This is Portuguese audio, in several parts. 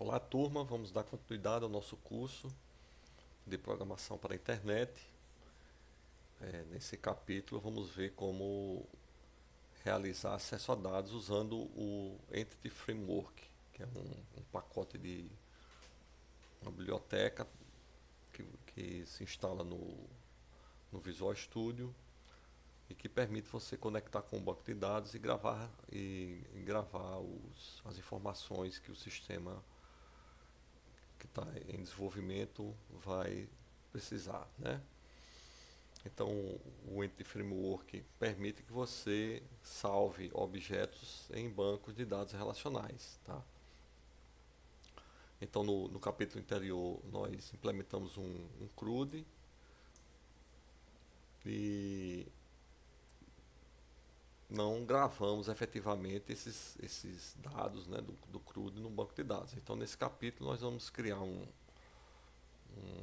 Olá, turma, vamos dar continuidade ao nosso curso de programação para a internet. Nesse capítulo, vamos ver como realizar acesso a dados usando o Entity Framework, que é um pacote de uma biblioteca que se instala no Visual Studio e que permite você conectar com o banco de dados e gravar as informações que o sistema que está em desenvolvimento vai precisar, né? Então, o Entity Framework permite que você salve objetos em bancos de dados relacionais, tá? Então, no capítulo anterior, nós implementamos um CRUD e não gravamos efetivamente esses dados, né, do CRUD no banco de dados. Então, nesse capítulo, nós vamos criar um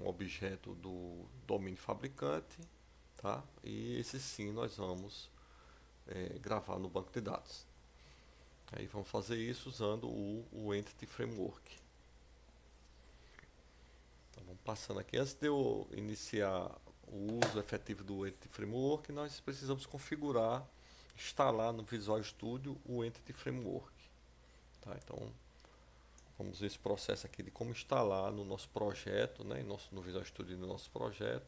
objeto do domínio fabricante, tá? E esse sim nós vamos gravar no banco de dados. Aí vamos fazer isso usando o Entity Framework. Então vamos passando aqui. Antes de eu iniciar o uso efetivo do Entity Framework, nós precisamos configurar, instalar no Visual Studio o Entity Framework. Tá? Então vamos ver esse processo aqui de como instalar no nosso projeto, né, no Visual Studio no nosso projeto,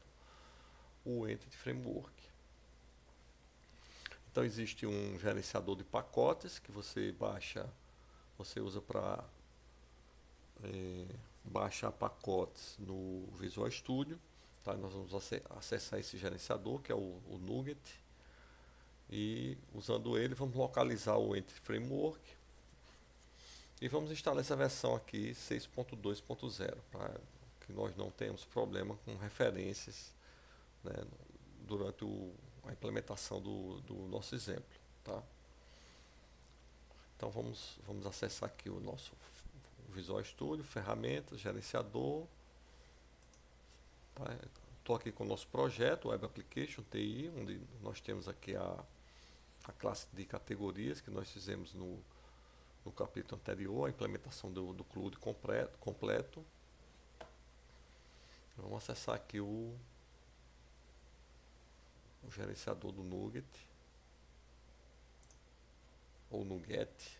o Entity Framework. Então existe um gerenciador de pacotes que você baixa, você usa para baixar pacotes no Visual Studio. Tá? Nós vamos acessar esse gerenciador que é o NuGet e usando ele vamos localizar o Entity Framework e vamos instalar essa versão aqui 6.2.0 para que nós não tenhamos problema com referências, né, durante a implementação do nosso exemplo. Tá? Então vamos acessar aqui o nosso Visual Studio, ferramentas, gerenciador. Tá? Estou aqui com o nosso projeto, Web Application TI, onde nós temos aqui a classe de categorias que nós fizemos no capítulo anterior, a implementação do CRUD completo. Vamos acessar aqui o gerenciador do NuGet, ou NuGet.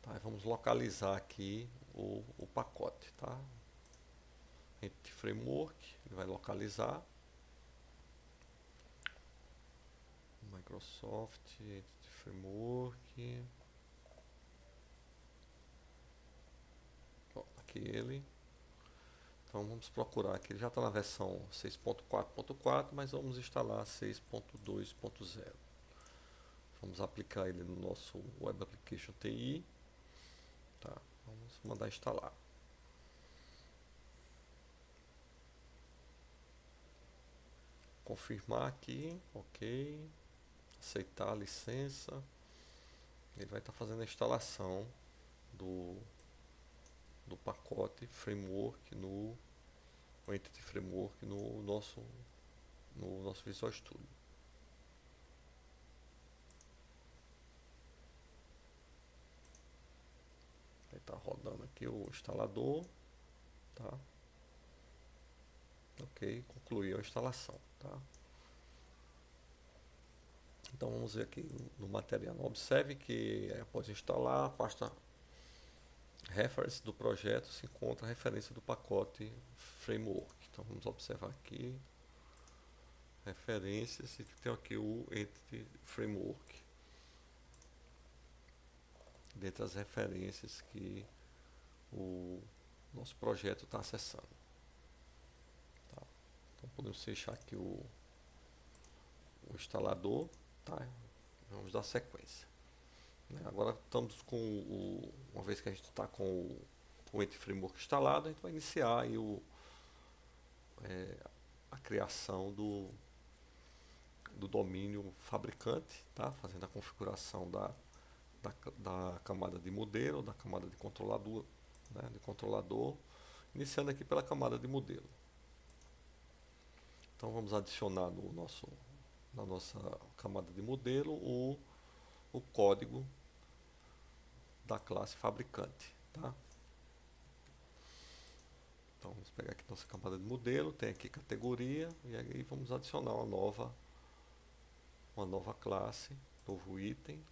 Tá? Vamos localizar aqui o pacote. Tá? Entity Framework, ele vai localizar. Microsoft, Entity Framework. Bom, aqui ele. Então vamos procurar aqui, ele já está na versão 6.4.4, mas vamos instalar 6.2.0. Vamos aplicar ele no nosso Web Application TI. Tá, vamos mandar instalar. Confirmar aqui, ok. Aceitar a licença. Ele vai estar fazendo a instalação do pacote Framework no Entity Framework no nosso Visual Studio. Está rodando aqui o instalador. Tá? Ok, concluiu a instalação. Tá? Então vamos ver aqui no material. Observe que após instalar, a pasta reference do projeto se encontra a referência do pacote framework. Então vamos observar aqui referências e tem aqui o Entity Framework dentre as referências que o nosso projeto está acessando. Tá? Então podemos fechar aqui o instalador. Tá? Vamos dar sequência. Agora estamos com uma vez que a gente está com o Entity Framework instalado, a gente vai iniciar aí a criação do domínio fabricante, tá? Fazendo a configuração da camada de modelo, da camada de controlador, né? De controlador, iniciando aqui pela camada de modelo. Então vamos adicionar na nossa camada de modelo o código da classe fabricante. tá? Então vamos pegar aqui nossa camada de modelo, tem aqui categoria, e aí vamos adicionar uma nova classe, novo item,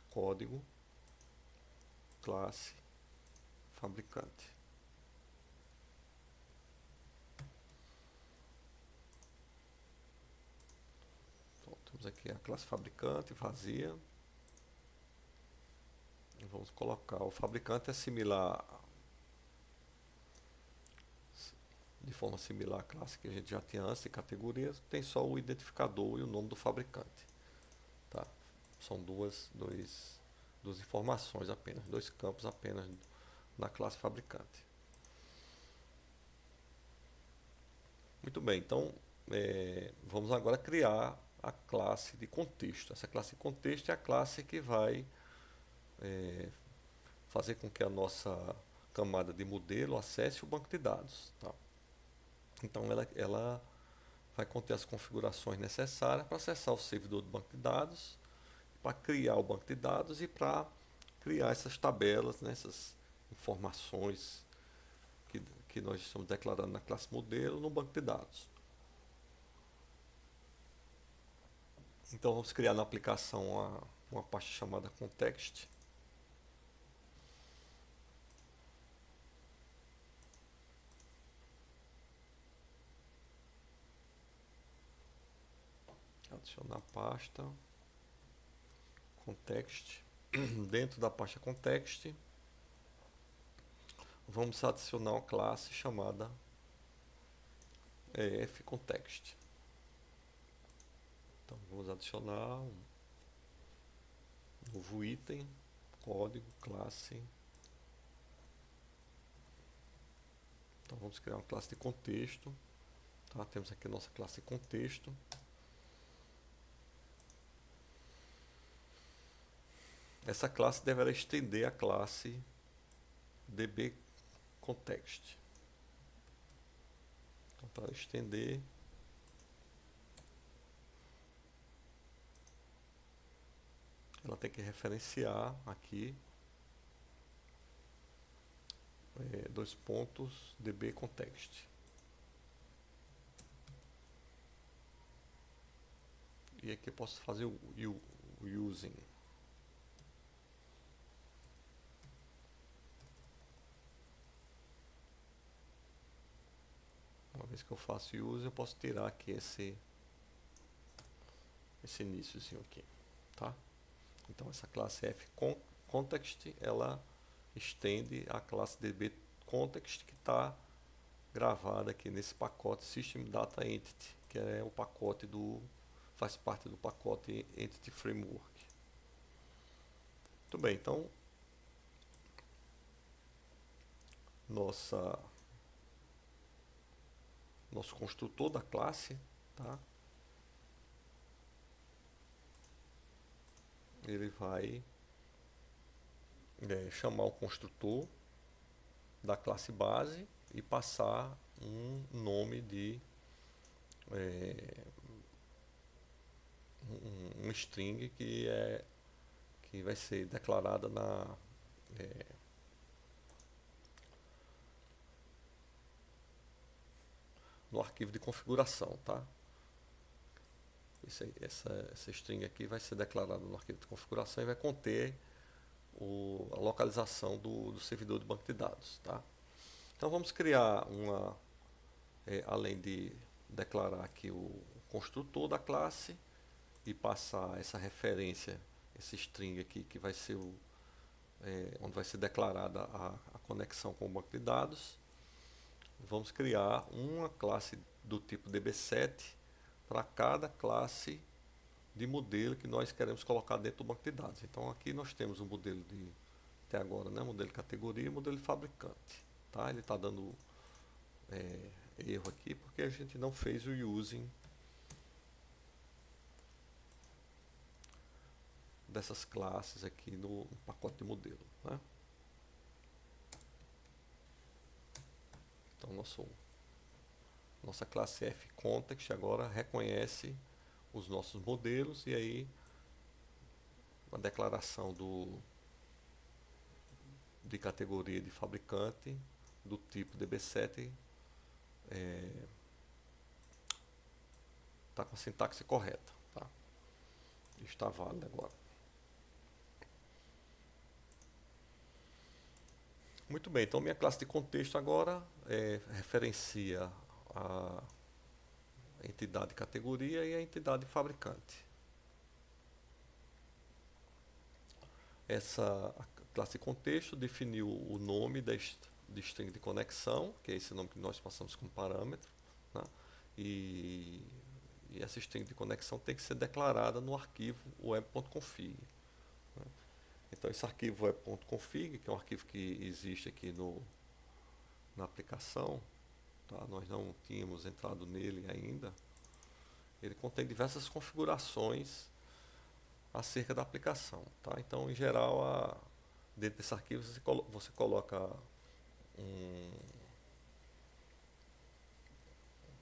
código, classe, fabricante. Então, temos aqui a classe fabricante vazia. E vamos colocar, o fabricante é similar, de forma similar à classe que a gente já tinha antes de categorias, tem só o identificador e o nome do fabricante. Tá? São duas informações apenas, dois campos apenas na classe fabricante. Muito bem, então vamos agora criar a classe de contexto. Essa classe de contexto é a classe que vai fazer com que a nossa camada de modelo acesse o banco de dados. Tá? Então ela vai conter as configurações necessárias para acessar o servidor do banco de dados, para criar o banco de dados e para criar essas tabelas, né, essas informações que nós estamos declarando na classe modelo no banco de dados. Então vamos criar na aplicação uma pasta chamada context. Adicionar a pasta context. Dentro da pasta context, vamos adicionar uma classe chamada fcontext. Então vamos adicionar um novo item, código, classe. Então vamos criar uma classe de contexto. Tá? Temos aqui a nossa classe de contexto. Essa classe deverá estender a classe dbContext. Então, para estender, ela tem que referenciar aqui dois pontos dbContext. E aqui eu posso fazer o using. Uma vez que eu faço use, eu posso tirar aqui esse iníciozinho aqui, tá? Então essa classe fContext, ela estende a classe dbContext que está gravada aqui nesse pacote System Data Entity, que é o pacote faz parte do pacote Entity Framework. Muito bem, então nosso construtor da classe, tá? Ele vai chamar o construtor da classe base e passar um nome de um string que vai ser declarada no arquivo de configuração, tá? Essa string aqui vai ser declarada no arquivo de configuração e vai conter a localização do servidor do banco de dados, tá? Então vamos criar além de declarar aqui o construtor da classe e passar essa referência, esse string aqui que vai ser onde vai ser declarada a conexão com o banco de dados. Vamos criar uma classe do tipo db7 para cada classe de modelo que nós queremos colocar dentro do banco de dados. Então aqui nós temos um modelo até agora, né, modelo de categoria e modelo de fabricante. Tá? Ele está dando erro aqui porque a gente não fez o using dessas classes aqui no pacote de modelo. Né? Então nossa classe fContext agora reconhece os nossos modelos e aí a declaração de categoria de fabricante do tipo DB7 está com a sintaxe correta, tá? Está válido agora. Muito bem, então minha classe de contexto agora referencia a entidade categoria e a entidade fabricante. Essa classe de contexto definiu o nome de string de conexão, que é esse nome que nós passamos como parâmetro, né? E essa string de conexão tem que ser declarada no arquivo web.config. Né? Então esse arquivo web.config, que é um arquivo que existe aqui na aplicação, tá? Nós não tínhamos entrado nele ainda. Ele contém diversas configurações acerca da aplicação, tá? Então, em geral, dentro desse arquivo você coloca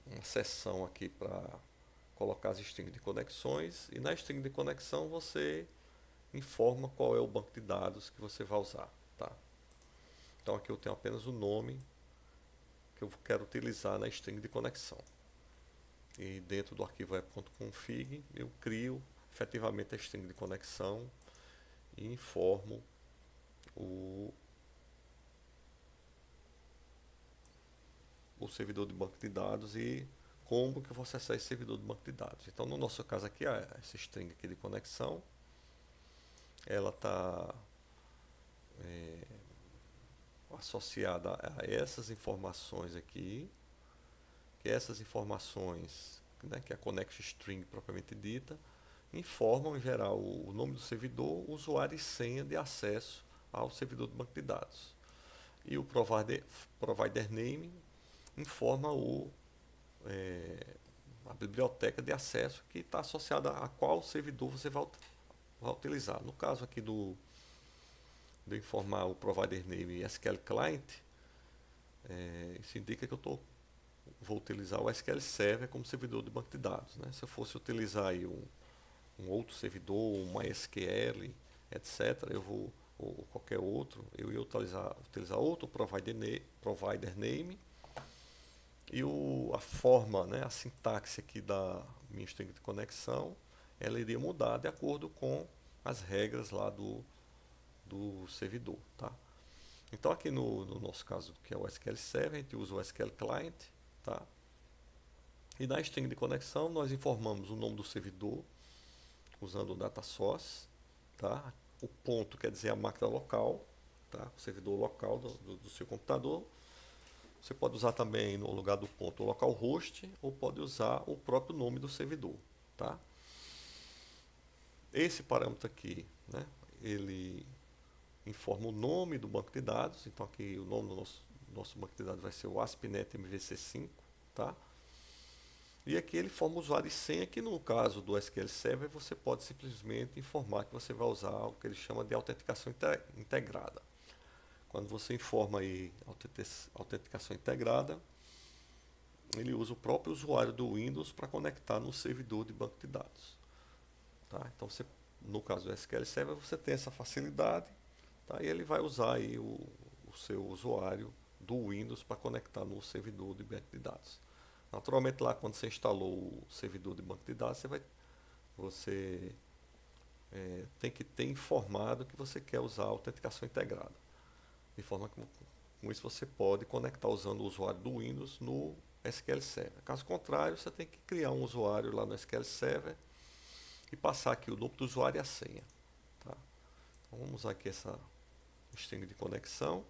uma seção aqui para colocar as strings de conexões, e na string de conexão você informa qual é o banco de dados que você vai usar, tá? Então aqui eu tenho apenas o nome que eu quero utilizar na string de conexão. E dentro do arquivo web.config eu crio efetivamente a string de conexão e informo o servidor de banco de dados e como que eu vou acessar esse servidor de banco de dados. Então, no nosso caso aqui, essa string aqui de conexão, ela está associada a essas informações aqui, que essas informações, né, que é a connection string propriamente dita, informam em geral o nome do servidor, o usuário e senha de acesso ao servidor do banco de dados. E o provider name informa a biblioteca de acesso que está associada a qual servidor você vai utilizar. No caso aqui de informar o provider name SQL Client, isso indica que eu vou utilizar o SQL Server como servidor de banco de dados, né? Se eu fosse utilizar aí um outro servidor, um MySQL, etc., ou qualquer outro, eu ia utilizar outro provider name e a forma, né, a sintaxe aqui da minha string de conexão, ela iria mudar de acordo com as regras lá do servidor, tá? Então aqui no nosso caso, que é o SQL Server, a gente usa o SQL Client, tá? E na string de conexão nós informamos o nome do servidor usando o data source, tá? O ponto quer dizer a máquina local, tá? O servidor local do seu computador. Você pode usar também no lugar do ponto o localhost ou pode usar o próprio nome do servidor, tá? Esse parâmetro aqui, né, ele informa o nome do banco de dados. Então aqui o nome do nosso banco de dados vai ser o ASP.NET MVC5, tá? E aqui ele forma o usuário e senha, que no caso do SQL Server você pode simplesmente informar que você vai usar o que ele chama de autenticação integrada. Quando você informa aí autenticação integrada, ele usa o próprio usuário do Windows para conectar no servidor de banco de dados. Tá? Então, no caso do SQL Server, você tem essa facilidade, tá? E ele vai usar aí o seu usuário do Windows para conectar no servidor de banco de dados. Naturalmente, lá quando você instalou o servidor de banco de dados, você tem que ter informado que você quer usar a autenticação integrada. De forma que com isso você pode conectar usando o usuário do Windows no SQL Server. Caso contrário, você tem que criar um usuário lá no SQL Server e passar aqui o nome do usuário e a senha. Tá? Então, vamos usar aqui essa string de conexão.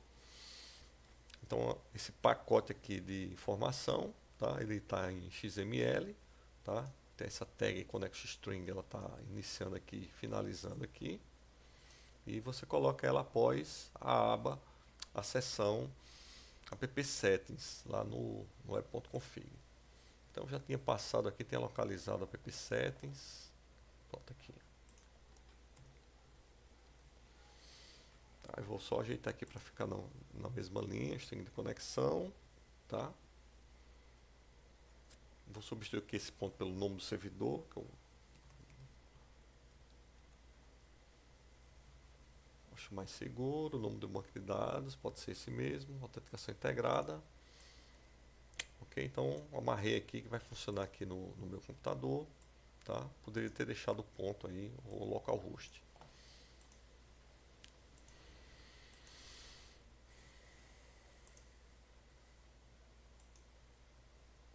Então, esse pacote aqui de informação, tá? Ele está em XML, tá? Tem essa tag connection string, ela está iniciando aqui, finalizando aqui. E você coloca ela após a seção app settings lá no web.config. Então já tinha passado aqui, tinha localizado a app settings. Volta aqui. Tá, eu vou só ajeitar aqui para ficar na mesma linha, string de conexão, tá? Vou substituir aqui esse ponto pelo nome do servidor, que eu Acho mais seguro, o nome do banco de dados, pode ser esse mesmo, autenticação integrada. Ok, então amarrei aqui que vai funcionar aqui no meu computador, tá? Poderia ter deixado o ponto aí, o localhost.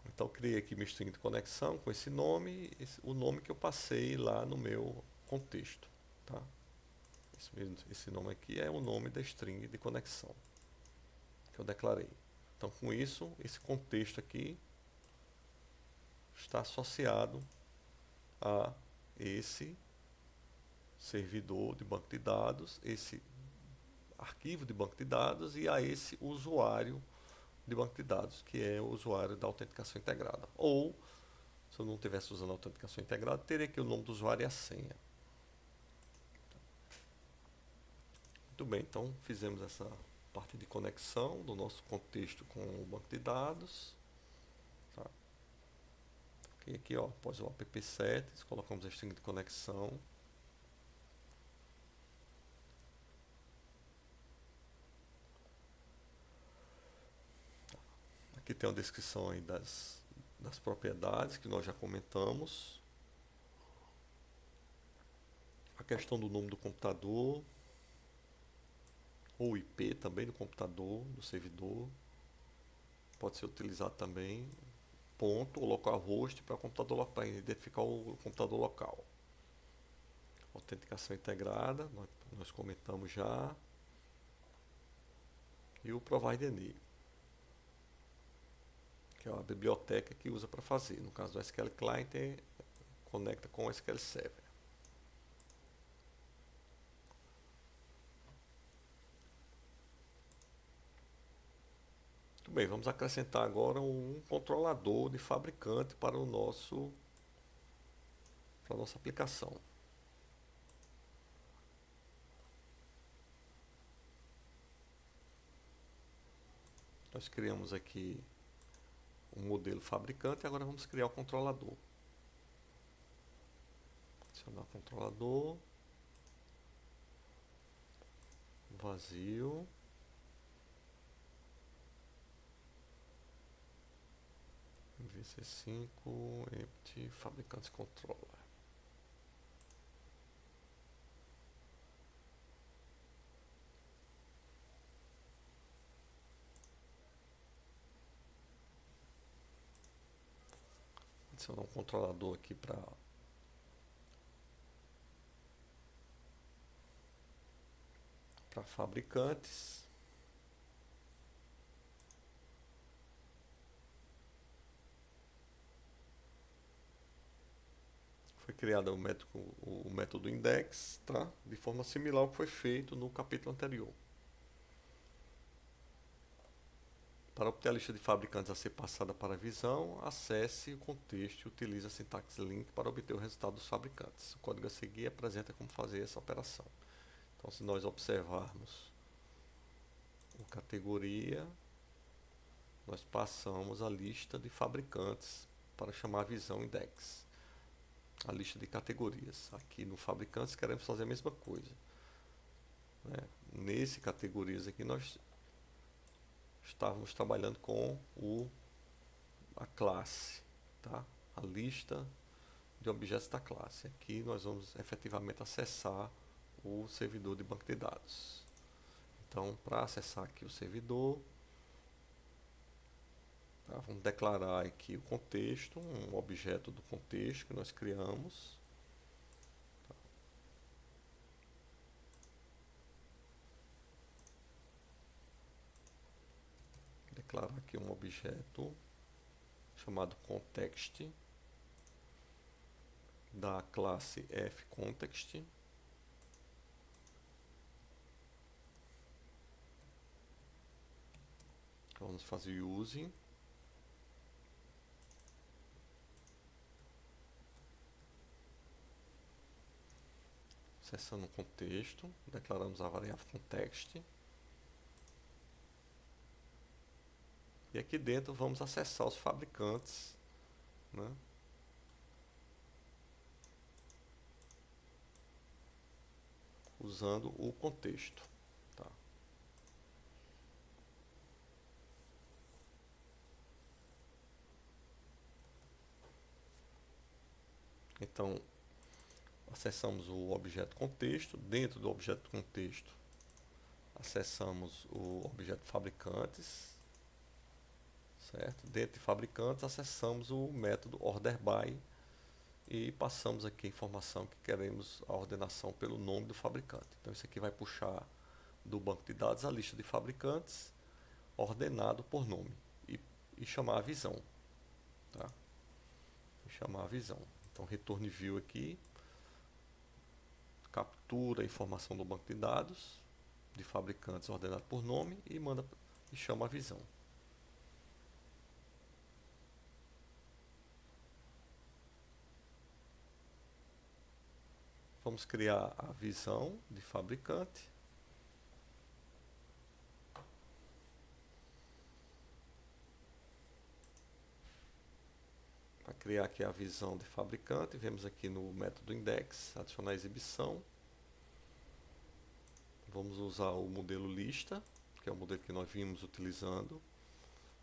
Então criei aqui minha string de conexão com esse nome, o nome que eu passei lá no meu contexto, tá? Esse nome aqui é o nome da string de conexão que eu declarei. Então com isso, esse contexto aqui está associado a esse servidor de banco de dados, esse arquivo de banco de dados e a esse usuário de banco de dados, que é o usuário da autenticação integrada. Ou, se eu não estivesse usando a autenticação integrada, teria aqui o nome do usuário e a senha. Muito bem, então fizemos essa parte de conexão do nosso contexto com o banco de dados. Tá? E aqui, ó, após o app7, colocamos a string de conexão. Aqui tem uma descrição aí das propriedades que nós já comentamos. A questão do nome do computador, ou IP também do computador, do servidor. Pode ser utilizado também ponto ou localhost para computador para identificar o computador local. Autenticação integrada, nós comentamos já. E o provider name, que é a biblioteca que usa para fazer. No caso do SQL Client, conecta com o SQL Server. Muito bem, vamos acrescentar agora um controlador de fabricante para a nossa aplicação. Nós criamos aqui um modelo fabricante e agora vamos criar o controlador. Adicionar controlador, vazio. MVC5, empty, fabricantes controller. Adicionar um controlador aqui para fabricantes. Foi criado o método index, tá? De forma similar ao que foi feito no capítulo anterior. Para obter a lista de fabricantes a ser passada para a visão, acesse o contexto e utilize a sintaxe link para obter o resultado dos fabricantes. O código a seguir apresenta como fazer essa operação. Então, se nós observarmos a categoria, nós passamos a lista de fabricantes para chamar a visão index. A lista de categorias. Aqui no fabricantes queremos fazer a mesma coisa. Né? Nesse categorias aqui nós estávamos trabalhando com a classe, tá? A lista de objetos da classe. Aqui nós vamos efetivamente acessar o servidor de banco de dados. Então, para acessar aqui o servidor, tá? Vamos declarar aqui o contexto, um objeto do contexto que nós criamos. Tá? Declarar aqui um objeto chamado context da classe fContext. Vamos fazer using. Acessando o contexto, declaramos a variável context. E aqui dentro vamos acessar os fabricantes, né? usando o contexto. Tá? Então, acessamos o objeto contexto. Dentro do objeto contexto, acessamos o objeto fabricantes. Certo? Dentro de fabricantes, acessamos o método orderBy e passamos aqui a informação que queremos a ordenação pelo nome do fabricante. Então, isso aqui vai puxar do banco de dados a lista de fabricantes ordenado por nome e chamar a visão. Tá? E chamar a visão. Então, return view aqui, captura a informação do banco de dados de fabricantes ordenado por nome e manda e chama a visão. Vamos criar a visão de fabricante. Para criar aqui a visão de fabricante, vemos aqui no método index, adicionar exibição. Vamos usar o modelo lista, que é o modelo que nós vimos utilizando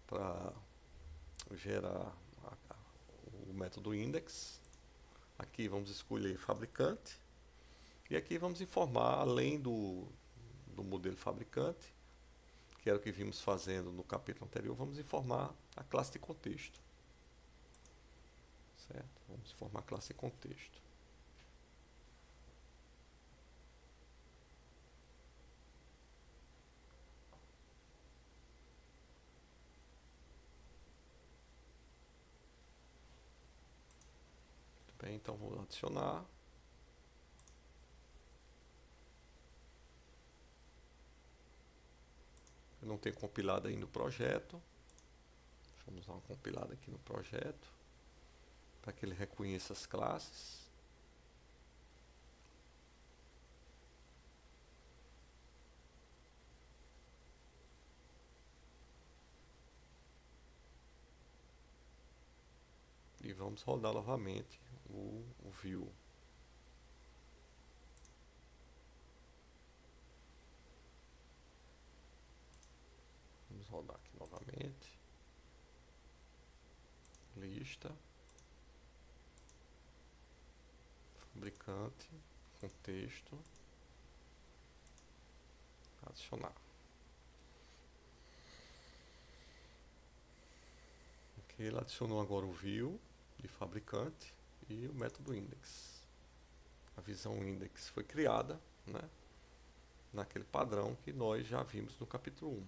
para gerar o método index. Aqui vamos escolher fabricante. E aqui vamos informar, além do modelo fabricante, que era o que vimos fazendo no capítulo anterior, vamos informar a classe de contexto. Certo? Vamos informar a classe de contexto. Muito bem, então vou adicionar. Eu não tenho compilado ainda o projeto. Vamos dar uma compilada aqui no projeto, para que ele reconheça as classes. E vamos rodar novamente o view. Vamos rodar aqui novamente. Lista. Fabricante. Contexto. Adicionar. Ok, ele adicionou agora o view de fabricante e o método index. A visão index foi criada, né, naquele padrão que nós já vimos no capítulo 1.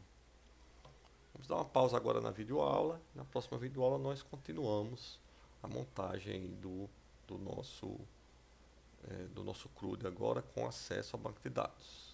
Vamos dar uma pausa agora na videoaula. Na próxima videoaula nós continuamos a montagem do nosso CRUD agora com acesso ao banco de dados.